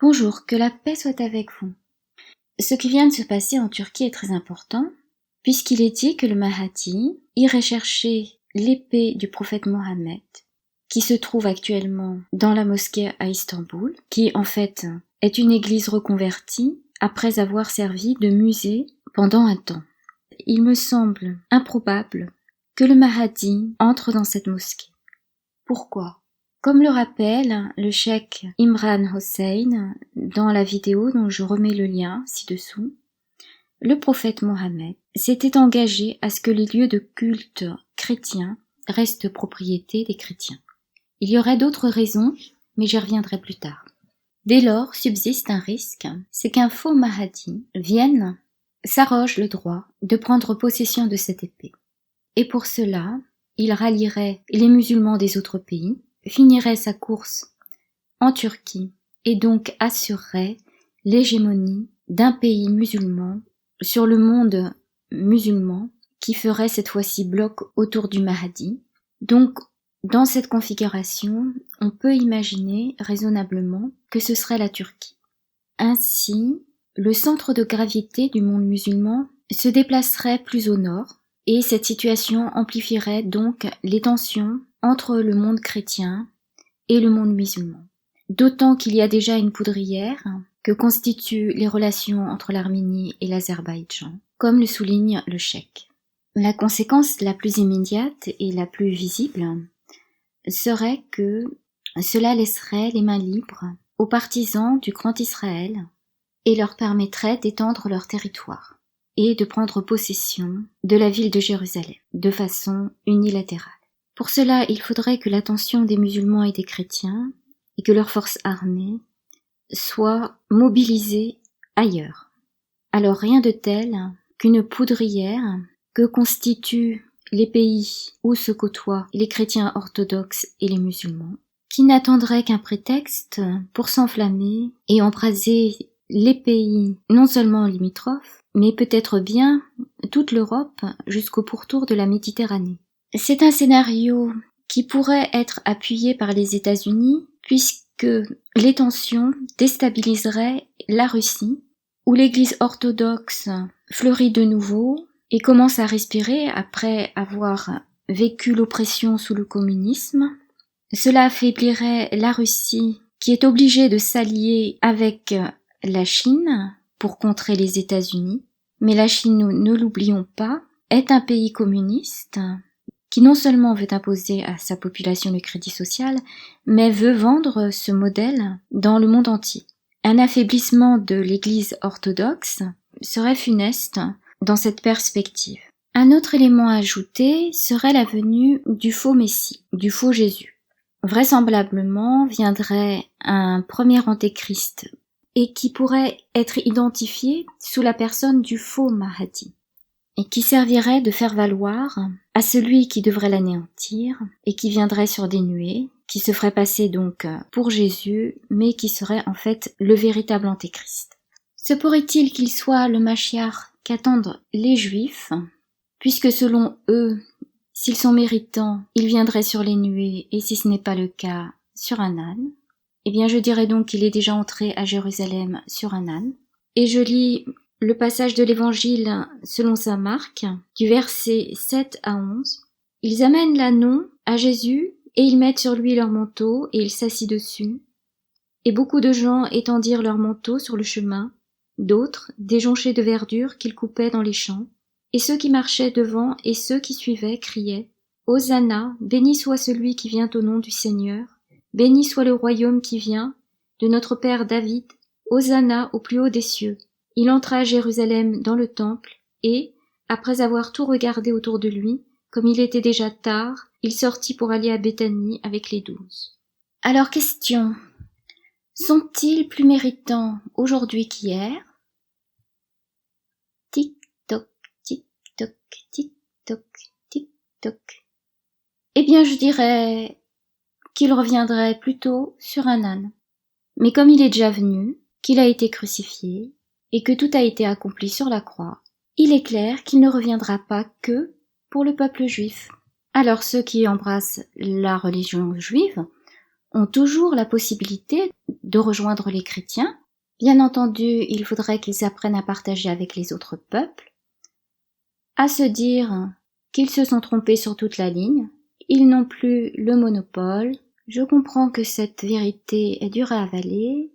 Bonjour, que la paix soit avec vous. Ce qui vient de se passer en Turquie est très important, puisqu'il est dit que le Mahdi irait chercher l'épée du prophète Mohammed, qui se trouve actuellement dans la mosquée à Istanbul, qui en fait est une église reconvertie après avoir servi de musée pendant un temps. Il me semble improbable que le Mahdi entre dans cette mosquée. Pourquoi ? Comme le rappelle le cheikh Imran Hossein dans la vidéo dont je remets le lien ci-dessous, le prophète Mohammed s'était engagé à ce que les lieux de culte chrétiens restent propriété des chrétiens. Il y aurait d'autres raisons, mais j'y reviendrai plus tard. Dès lors subsiste un risque, c'est qu'un faux Mahdi vienne, s'arroge le droit de prendre possession de cette épée. Et pour cela, il rallierait les musulmans des autres pays, finirait sa course en Turquie et donc assurerait l'hégémonie d'un pays musulman sur le monde musulman qui ferait cette fois-ci bloc autour du Mahdi. Donc, dans cette configuration, on peut imaginer raisonnablement que ce serait la Turquie. Ainsi, le centre de gravité du monde musulman se déplacerait plus au nord et cette situation amplifierait donc les tensions entre le monde chrétien et le monde musulman. D'autant qu'il y a déjà une poudrière que constituent les relations entre l'Arménie et l'Azerbaïdjan, comme le souligne le cheikh. La conséquence la plus immédiate et la plus visible serait que cela laisserait les mains libres aux partisans du Grand Israël et leur permettrait d'étendre leur territoire et de prendre possession de la ville de Jérusalem de façon unilatérale. Pour cela, il faudrait que l'attention des musulmans et des chrétiens et que leurs forces armées soient mobilisées ailleurs. Alors rien de tel qu'une poudrière que constituent les pays où se côtoient les chrétiens orthodoxes et les musulmans, qui n'attendraient qu'un prétexte pour s'enflammer et embraser les pays non seulement limitrophes, mais peut-être bien toute l'Europe jusqu'au pourtour de la Méditerranée. C'est un scénario qui pourrait être appuyé par les États-Unis puisque les tensions déstabiliseraient la Russie, où l'Église orthodoxe fleurit de nouveau et commence à respirer après avoir vécu l'oppression sous le communisme. Cela affaiblirait la Russie qui est obligée de s'allier avec la Chine pour contrer les États-Unis. Mais la Chine, ne l'oublions pas, est un pays communiste qui non seulement veut imposer à sa population le crédit social, mais veut vendre ce modèle dans le monde entier. Un affaiblissement de l'Église orthodoxe serait funeste dans cette perspective. Un autre élément ajouté serait la venue du faux Messie, du faux Jésus. Vraisemblablement viendrait un premier antéchrist et qui pourrait être identifié sous la personne du faux Mahdi et qui servirait de faire valoir à celui qui devrait l'anéantir et qui viendrait sur des nuées, qui se ferait passer donc pour Jésus, mais qui serait en fait le véritable antéchrist. Se pourrait-il qu'il soit le Mashiach qu'attendent les Juifs, puisque selon eux, s'ils sont méritants, ils viendraient sur les nuées, et si ce n'est pas le cas, sur un âne. Eh bien, je dirais donc qu'il est déjà entré à Jérusalem sur un âne. Et je lis le passage de l'Évangile selon saint Marc, du verset 7 à 11. Ils amènent l'ânon à Jésus, et ils mettent sur lui leur manteau, et il s'assit dessus. Et beaucoup de gens étendirent leurs manteaux sur le chemin, d'autres, déjonchés de verdure qu'ils coupaient dans les champs. Et ceux qui marchaient devant et ceux qui suivaient criaient « Hosanna, béni soit celui qui vient au nom du Seigneur, béni soit le royaume qui vient de notre père David, Hosanna au plus haut des cieux. » Il entra à Jérusalem dans le temple et, après avoir tout regardé autour de lui, comme il était déjà tard, il sortit pour aller à Béthanie avec les 12. Alors question, sont-ils plus méritants aujourd'hui qu'hier ? Tic-toc, tic-toc, tic-toc, tic-toc. Eh bien, je dirais qu'il reviendrait plutôt sur un âne. Mais comme il est déjà venu, qu'il a été crucifié, et que tout a été accompli sur la croix, il est clair qu'il ne reviendra pas que pour le peuple juif. Alors ceux qui embrassent la religion juive ont toujours la possibilité de rejoindre les chrétiens. Bien entendu, il faudrait qu'ils apprennent à partager avec les autres peuples, à se dire qu'ils se sont trompés sur toute la ligne, ils n'ont plus le monopole. Je comprends que cette vérité est dure à avaler,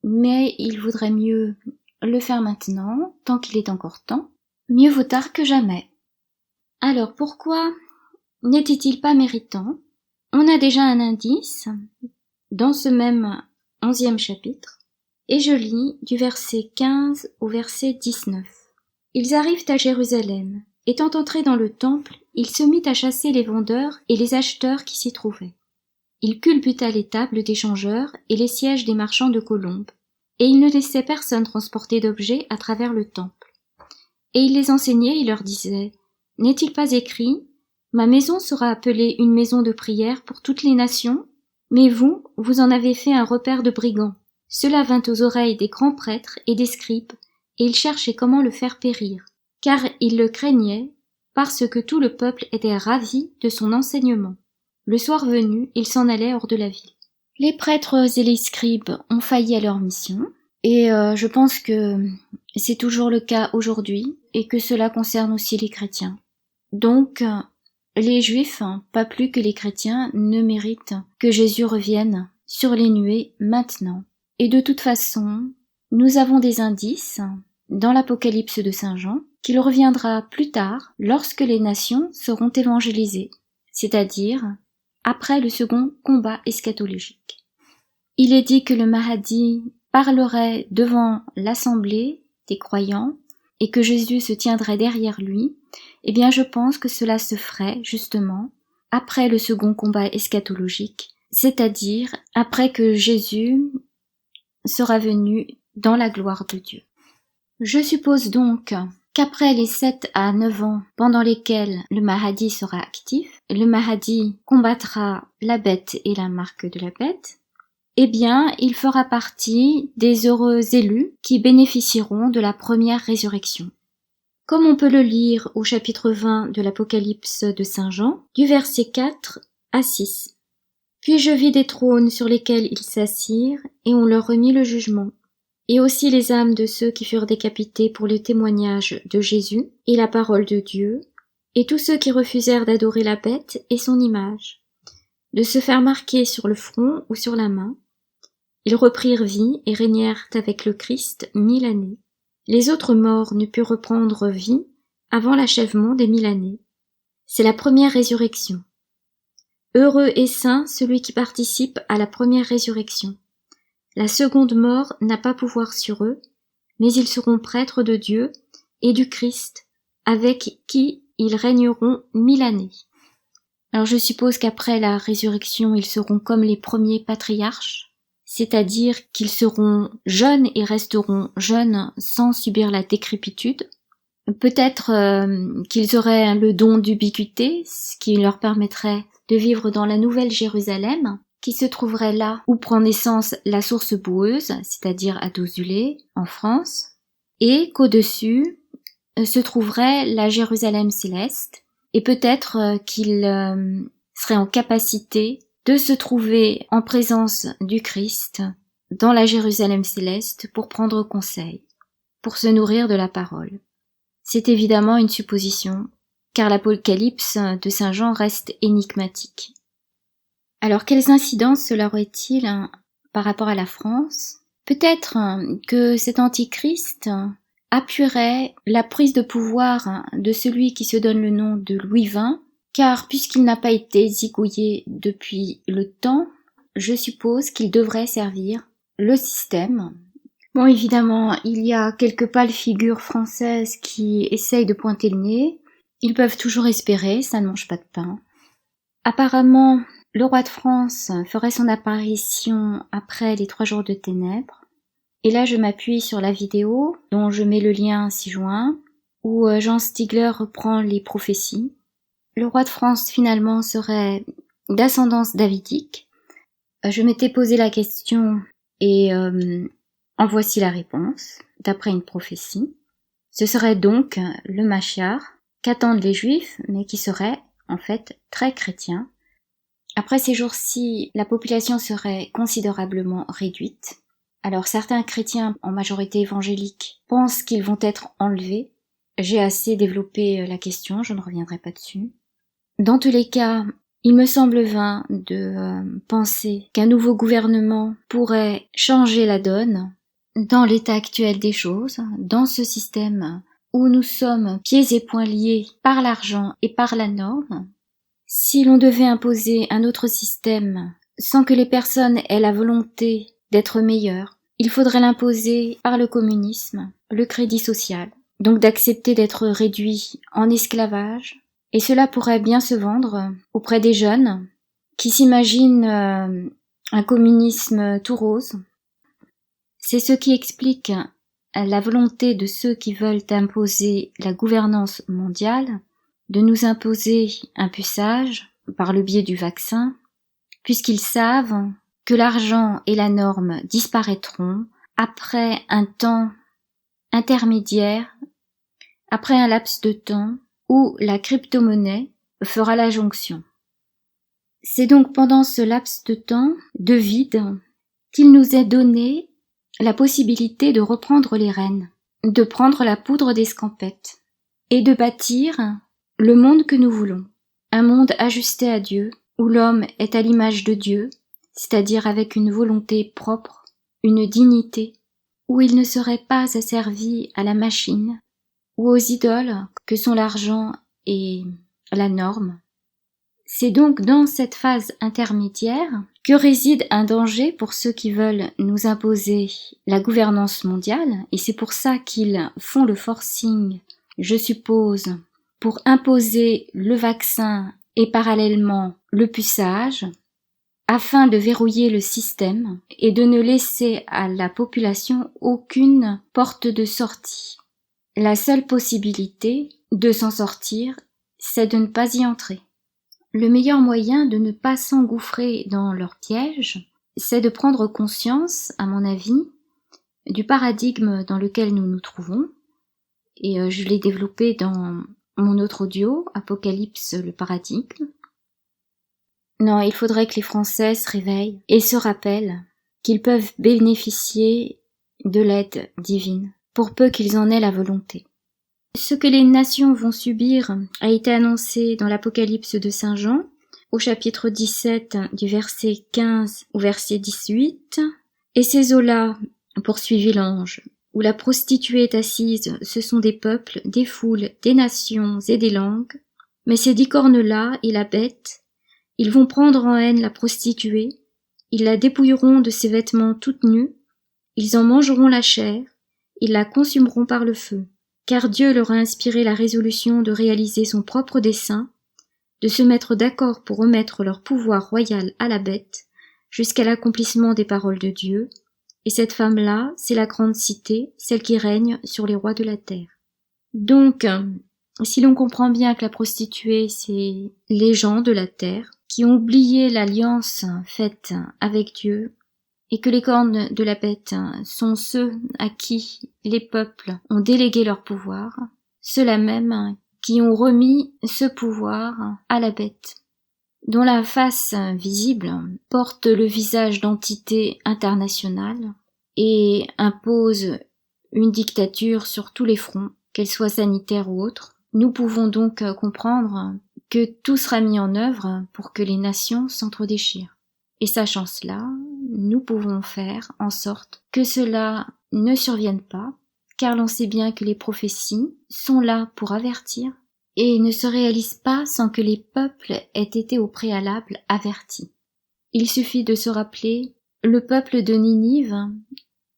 mais il vaudrait mieux le faire maintenant, tant qu'il est encore temps. Mieux vaut tard que jamais. Alors pourquoi n'était-il pas méritant? On a déjà un indice dans ce même 11e chapitre, et je lis du verset 15 au verset 19. Ils arrivent à Jérusalem. Étant entrés dans le temple, il se mit à chasser les vendeurs et les acheteurs qui s'y trouvaient. Il culbuta les tables des changeurs et les sièges des marchands de colombes, et il ne laissait personne transporter d'objets à travers le temple. Et il les enseignait et leur disait, « N'est-il pas écrit, ma maison sera appelée une maison de prière pour toutes les nations, mais vous, vous en avez fait un repère de brigands. » Cela vint aux oreilles des grands prêtres et des scribes, et ils cherchaient comment le faire périr, car ils le craignaient, parce que tout le peuple était ravi de son enseignement. Le soir venu, ils s'en allaient hors de la ville. Les prêtres et les scribes ont failli à leur mission, et je pense que c'est toujours le cas aujourd'hui, et que cela concerne aussi les chrétiens. Donc, les Juifs, pas plus que les chrétiens, ne méritent que Jésus revienne sur les nuées maintenant. Et de toute façon, nous avons des indices dans l'Apocalypse de Saint Jean qu'il reviendra plus tard lorsque les nations seront évangélisées, c'est-à-dire après le second combat eschatologique. Il est dit que le Mahdi parlerait devant l'assemblée des croyants et que Jésus se tiendrait derrière lui. Eh bien, je pense que cela se ferait justement après le second combat eschatologique, c'est-à-dire après que Jésus sera venu dans la gloire de Dieu. Je suppose donc qu'après les 7 à 9 ans pendant lesquels le Mahdi sera actif, le Mahdi combattra la bête et la marque de la bête, eh bien, il fera partie des heureux élus qui bénéficieront de la première résurrection. Comme on peut le lire au chapitre 20 de l'Apocalypse de Saint Jean, du verset 4 à 6. Puis je vis des trônes sur lesquels ils s'assirent, et on leur remit le jugement, et aussi les âmes de ceux qui furent décapités pour le témoignage de Jésus et la parole de Dieu, et tous ceux qui refusèrent d'adorer la bête et son image, de se faire marquer sur le front ou sur la main. Ils reprirent vie et régnèrent avec le Christ 1000 années. Les autres morts ne purent reprendre vie avant l'achèvement des 1000 années. C'est la première résurrection. Heureux et saint celui qui participe à la première résurrection. La seconde mort n'a pas pouvoir sur eux, mais ils seront prêtres de Dieu et du Christ, avec qui ils régneront 1000 années. Alors je suppose qu'après la résurrection, ils seront comme les premiers patriarches, c'est-à-dire qu'ils seront jeunes et resteront jeunes sans subir la décrépitude. Peut-être qu'ils auraient le don d'ubiquité, ce qui leur permettrait de vivre dans la Nouvelle Jérusalem, qui se trouverait là où prend naissance la source boueuse, c'est-à-dire à Dozulé, en France, et qu'au-dessus se trouverait la Jérusalem céleste, et peut-être qu'ils seraient en capacité de se trouver en présence du Christ dans la Jérusalem céleste pour prendre conseil, pour se nourrir de la parole. C'est évidemment une supposition, car l'Apocalypse de Saint Jean reste énigmatique. Alors, quelles incidences cela aurait-il par rapport à la France? Peut-être que cet antichrist appuierait la prise de pouvoir de celui qui se donne le nom de Louis XX, car puisqu'il n'a pas été zigouillé depuis le temps, je suppose qu'il devrait servir le système. Bon, évidemment, il y a quelques pâles figures françaises qui essayent de pointer le nez. Ils peuvent toujours espérer, ça ne mange pas de pain. Apparemment, le roi de France ferait son apparition après les 3 jours de ténèbres. Et là, je m'appuie sur la vidéo, dont je mets le lien ci-joint, où Jean Stigler reprend les prophéties. Le roi de France, finalement, serait d'ascendance davidique. Je m'étais posé la question et en voici la réponse, d'après une prophétie. Ce serait donc le Machiar, qu'attendent les Juifs, mais qui serait, en fait, très chrétien. Après ces jours-ci, la population serait considérablement réduite. Alors certains chrétiens, en majorité évangéliques, pensent qu'ils vont être enlevés. J'ai assez développé la question, je ne reviendrai pas dessus. Dans tous les cas, il me semble vain de penser qu'un nouveau gouvernement pourrait changer la donne dans l'état actuel des choses, dans ce système où nous sommes pieds et poings liés par l'argent et par la norme. Si l'on devait imposer un autre système sans que les personnes aient la volonté d'être meilleures, il faudrait l'imposer par le communisme, le crédit social, donc d'accepter d'être réduit en esclavage, et cela pourrait bien se vendre auprès des jeunes qui s'imaginent un communisme tout rose. C'est ce qui explique la volonté de ceux qui veulent imposer la gouvernance mondiale de nous imposer un puçage par le biais du vaccin, puisqu'ils savent que l'argent et la norme disparaîtront après un temps intermédiaire, après un laps de temps où la crypto-monnaie fera la jonction. C'est donc pendant ce laps de temps de vide qu'il nous est donné la possibilité de reprendre les rênes, de prendre la poudre d'escampette et de bâtir le monde que nous voulons, un monde ajusté à Dieu, où l'homme est à l'image de Dieu, c'est-à-dire avec une volonté propre, une dignité, où il ne serait pas asservi à la machine, ou aux idoles que sont l'argent et la norme. C'est donc dans cette phase intermédiaire que réside un danger pour ceux qui veulent nous imposer la gouvernance mondiale, et c'est pour ça qu'ils font le forcing, je suppose, pour imposer le vaccin et parallèlement le puçage, afin de verrouiller le système et de ne laisser à la population aucune porte de sortie. La seule possibilité de s'en sortir, c'est de ne pas y entrer. Le meilleur moyen de ne pas s'engouffrer dans leur piège, c'est de prendre conscience, à mon avis, du paradigme dans lequel nous nous trouvons, et je l'ai développé dans mon autre audio, Apocalypse, le paradigme. Non, il faudrait que les Français se réveillent et se rappellent qu'ils peuvent bénéficier de l'aide divine, pour peu qu'ils en aient la volonté. Ce que les nations vont subir a été annoncé dans l'Apocalypse de Saint Jean, au chapitre 17, du verset 15 au verset 18. Et ces eaux-là, poursuivit l'ange, où la prostituée est assise, ce sont des peuples, des foules, des nations et des langues. Mais ces 10 cornes-là et la bête, ils vont prendre en haine la prostituée, ils la dépouilleront de ses vêtements toutes nues, ils en mangeront la chair, ils la consumeront par le feu. Car Dieu leur a inspiré la résolution de réaliser son propre dessein, de se mettre d'accord pour remettre leur pouvoir royal à la bête, jusqu'à l'accomplissement des paroles de Dieu, et cette femme-là, c'est la grande cité, celle qui règne sur les rois de la terre. Donc, si l'on comprend bien que la prostituée, c'est les gens de la terre, qui ont oublié l'alliance faite avec Dieu, et que les cornes de la bête sont ceux à qui les peuples ont délégué leur pouvoir, ceux-là même qui ont remis ce pouvoir à la bête, dont la face visible porte le visage d'entité internationale et impose une dictature sur tous les fronts, qu'elle soit sanitaire ou autre. Nous pouvons donc comprendre que tout sera mis en œuvre pour que les nations s'entre-déchirent. Et sachant cela, nous pouvons faire en sorte que cela ne survienne pas, car l'on sait bien que les prophéties sont là pour avertir et ne se réalisent pas sans que les peuples aient été au préalable avertis. Il suffit de se rappeler le peuple de Ninive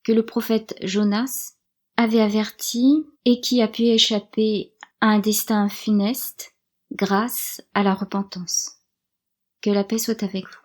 que le prophète Jonas avait averti et qui a pu échapper à un destin funeste grâce à la repentance. Que la paix soit avec vous.